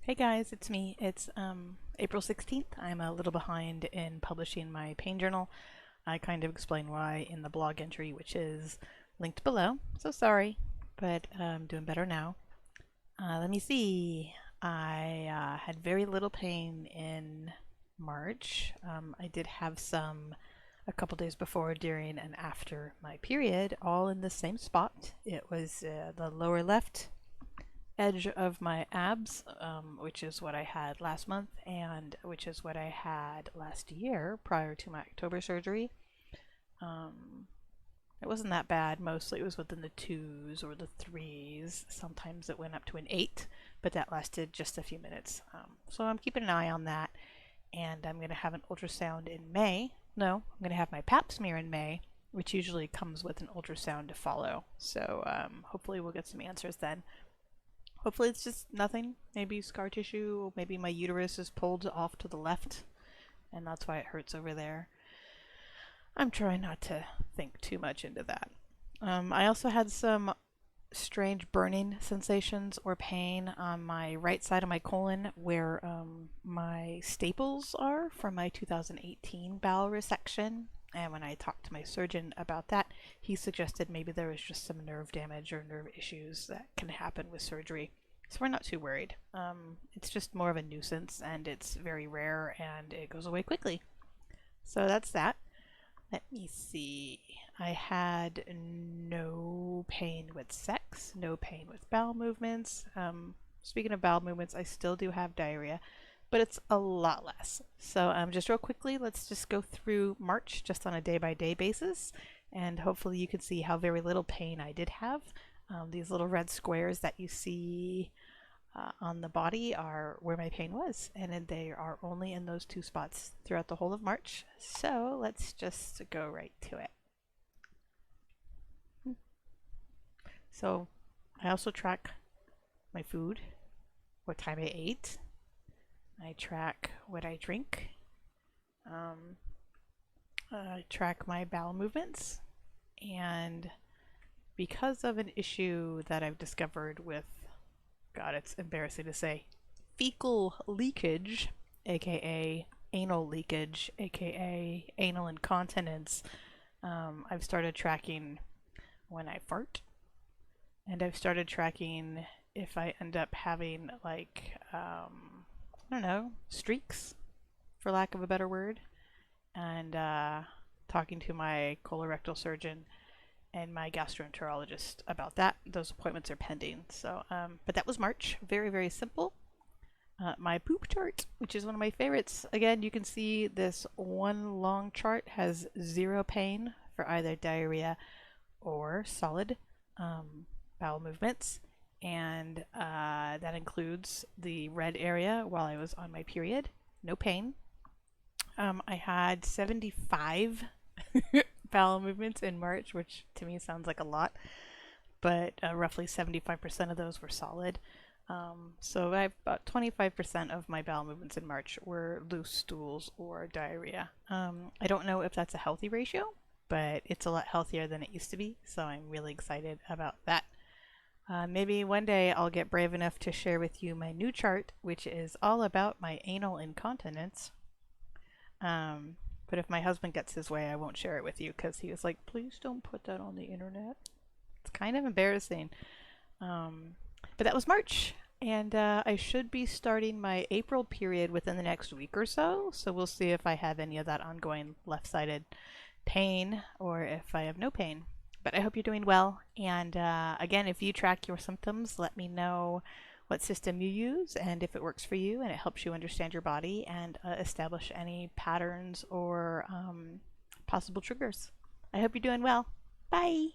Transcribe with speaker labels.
Speaker 1: Hey guys, it's me. It's April 16th. I'm a little behind in publishing my pain journal. I kind of explain why in the blog entry, which is linked below. So sorry, but I'm doing better now. Let me see. I had very little pain in March. I did have some a couple days before, during, and after my period, all in the same spot. It was the lower left edge of my abs, which is what I had last month and which is what I had last year prior to my October surgery. Um, it wasn't that bad. Mostly it was within the twos or the threes. Sometimes it went up to an eight, but that lasted just a few minutes. So I'm keeping an eye on that, and I'm going to have an ultrasound in May. No, I'm going to have my pap smear in May, which usually comes with an ultrasound to follow. So hopefully we'll get some answers then. Hopefully it's just nothing, maybe scar tissue, or maybe my uterus is pulled off to the left and that's why it hurts over there. I'm trying not to think too much into that. I also had some strange burning sensations or pain on my right side of my colon where my staples are from my 2018 bowel resection. And when I talked to my surgeon about that, he suggested maybe there was just some nerve damage or nerve issues that can happen with surgery. So we're not too worried. It's just more of a nuisance and it's very rare and it goes away quickly. So that's that. Let me see. I had no pain with sex, no pain with bowel movements. Speaking of bowel movements, I still do have diarrhea, but it's a lot less. So just real quickly, let's just go through March just on a day-by-day basis, and hopefully you can see how very little pain I did have. These little red squares that you see on the body are where my pain was, and they are only in those two spots throughout the whole of March. So let's just go right to it. So I also track my food, what time I ate. I track what I drink. I track my bowel movements. And because of an issue that I've discovered with, God, it's embarrassing to say, fecal leakage, aka anal leakage, aka anal incontinence, I've started tracking when I fart. And I've started tracking if I end up having, like, I don't know, streaks, for lack of a better word. And talking to my colorectal surgeon and my gastroenterologist about that. Those appointments are pending. So, but that was March. Very, very simple. My poop chart, which is one of my favorites. Again, you can see this one long chart has zero pain for either diarrhea or solid bowel movements. And that includes the red area while I was on my period. No pain. I had 75 bowel movements in March, which to me sounds like a lot, but roughly 75% of those were solid. So I have about 25% of my bowel movements in March were loose stools or diarrhea. I don't know if that's a healthy ratio, but it's a lot healthier than it used to be, so I'm really excited about that. Maybe one day I'll get brave enough to share with you my new chart, which is all about my anal incontinence. But if my husband gets his way, I won't share it with you because he was like, please don't put that on the internet. It's kind of embarrassing. But that was March, and I should be starting my April period within the next week or so. So we'll see if I have any of that ongoing left-sided pain or if I have no pain. But I hope you're doing well. And again, if you track your symptoms, let me know what system you use and if it works for you and it helps you understand your body and establish any patterns or possible triggers. I hope you're doing well. Bye.